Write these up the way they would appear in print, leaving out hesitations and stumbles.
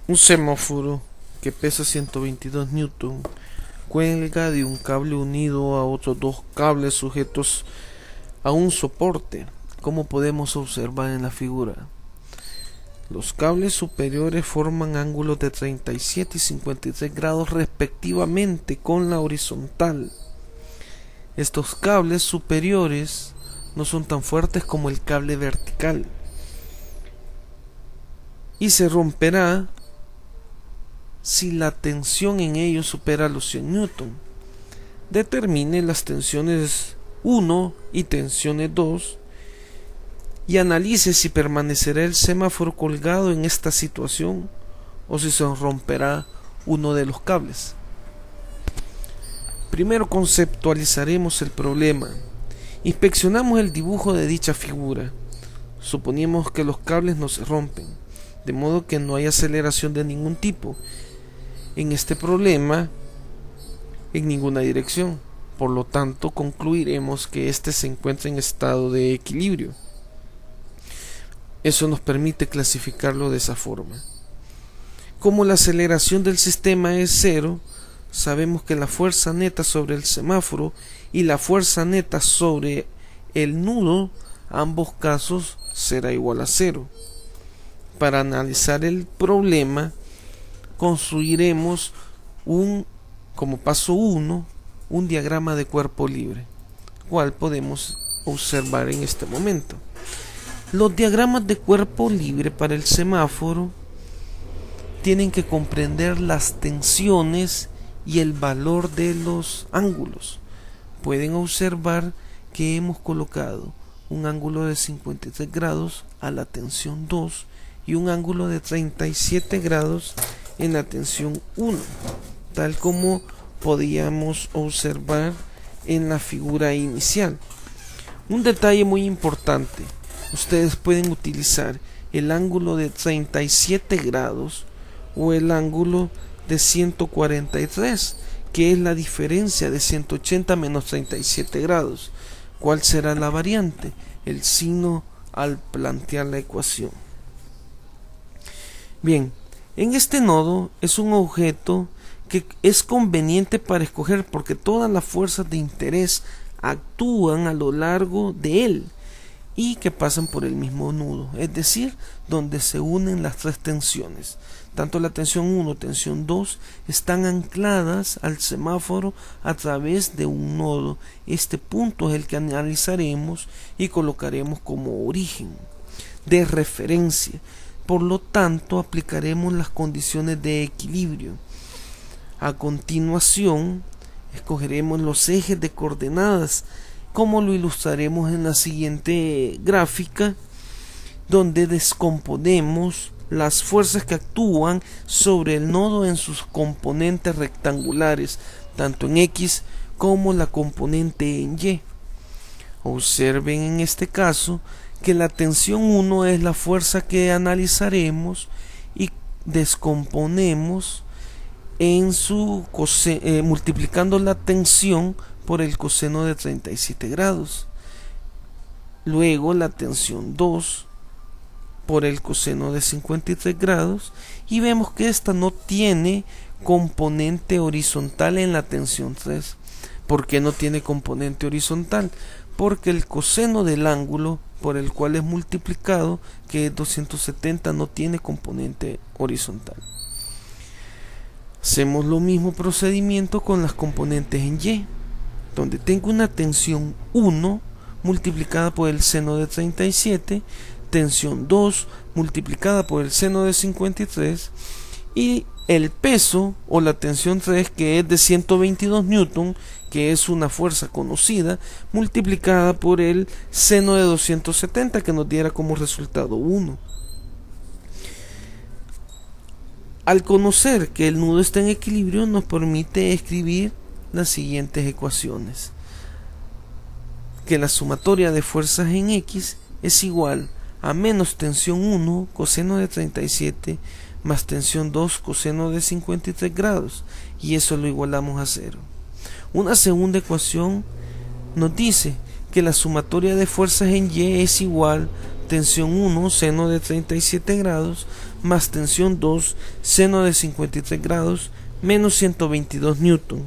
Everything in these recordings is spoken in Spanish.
Un semáforo que pesa 122 newton cuelga de un cable unido a otros dos cables sujetos a un soporte, como podemos observar en la figura. Los cables superiores forman ángulos de 37 y 53 grados respectivamente con la horizontal. Estos cables superiores no son tan fuertes como el cable vertical y se romperá si la tensión en ellos supera los 100 newton. Determine las tensiones 1 y tensiones 2 y analice si permanecerá el semáforo colgado en esta situación o si se romperá uno de los cables. Primero conceptualizaremos el problema. Inspeccionamos el dibujo de dicha figura. Suponemos que los cables no se rompen, de modo que no hay aceleración de ningún tipo en este problema en ninguna dirección. Por lo tanto, concluiremos que éste se encuentra en estado de equilibrio. Eso nos permite clasificarlo de esa forma. Como la aceleración del sistema es cero, sabemos que la fuerza neta sobre el semáforo y la fuerza neta sobre el nudo, ambos casos será igual a cero. Para analizar el problema, construiremos como paso 1, un diagrama de cuerpo libre, cual podemos observar en este momento. Los diagramas de cuerpo libre para el semáforo tienen que comprender las tensiones y el valor de los ángulos. Pueden observar que hemos colocado un ángulo de 53 grados a la tensión 2 y un ángulo de 37 grados en la tensión 1, tal como podíamos observar en la figura inicial. Un detalle muy importante: ustedes pueden utilizar el ángulo de 37 grados o el ángulo de 143, que es la diferencia de 180 menos 37 grados. ¿Cuál será la variante? El signo al plantear la ecuación. Bien, en este nodo es un objeto que es conveniente para escoger porque todas las fuerzas de interés actúan a lo largo de él y que pasan por el mismo nudo, es decir, donde se unen las tres tensiones. Tanto la tensión 1 y tensión 2 están ancladas al semáforo a través de un nodo. Este punto es el que analizaremos y colocaremos como origen de referencia. Por lo tanto, aplicaremos las condiciones de equilibrio. A continuación, escogeremos los ejes de coordenadas, como lo ilustraremos en la siguiente gráfica, donde descomponemos las fuerzas que actúan sobre el nodo en sus componentes rectangulares, tanto en X como la componente en Y. Observen en este caso que la tensión 1 es la fuerza que analizaremos y descomponemos en su multiplicando la tensión por el coseno de 37 grados. Luego la tensión 2 por el coseno de 53 grados y vemos que esta no tiene componente horizontal en la tensión 3. ¿Por qué no tiene componente horizontal? Porque el coseno del ángulo por el cual es multiplicado, que es 270, no tiene componente horizontal. Hacemos lo mismo procedimiento con las componentes en Y, donde tengo una tensión 1 multiplicada por el seno de 37, tensión 2 multiplicada por el seno de 53 y el peso o la tensión 3, que es de 122 newton, que es una fuerza conocida, multiplicada por el seno de 270, que nos diera como resultado 1. Al conocer que el nudo está en equilibrio, nos permite escribir las siguientes ecuaciones: que la sumatoria de fuerzas en X es igual a menos tensión 1 coseno de 37 más tensión 2 coseno de 53 grados, y eso lo igualamos a 0. Una segunda ecuación nos dice que la sumatoria de fuerzas en Y es igual tensión 1, seno de 37 grados, más tensión 2, seno de 53 grados, menos 122 newton.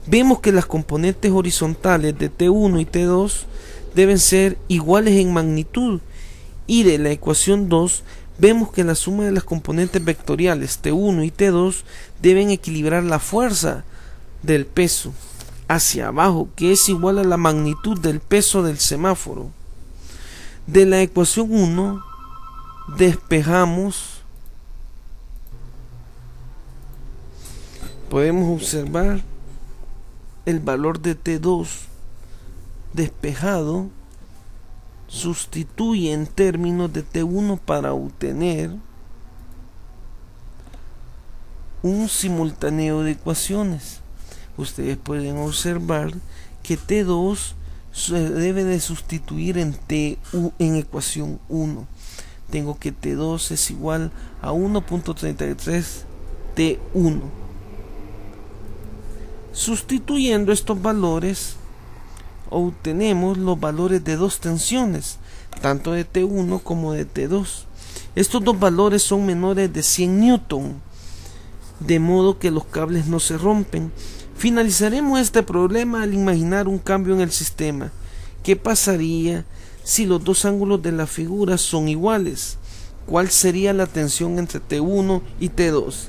Vemos que las componentes horizontales de T1 y T2 deben ser iguales en magnitud, y de la ecuación 2 vemos que la suma de las componentes vectoriales T1 y T2 deben equilibrar la fuerza del peso hacia abajo, que es igual a la magnitud del peso del semáforo. De la ecuación 1 despejamos, podemos observar el valor de T2 despejado sustituye en términos de T1 para obtener un simultáneo de ecuaciones. Ustedes pueden observar que T2 se debe de sustituir en ecuación 1. Tengo que T2 es igual a 1.33 T1. Sustituyendo estos valores, obtenemos los valores de dos tensiones, tanto de T1 como de T2. Estos dos valores son menores de 100 newton, de modo que los cables no se rompen. Finalizaremos este problema al imaginar un cambio en el sistema. ¿Qué pasaría si los dos ángulos de la figura son iguales? ¿Cuál sería la tensión entre T1 y T2?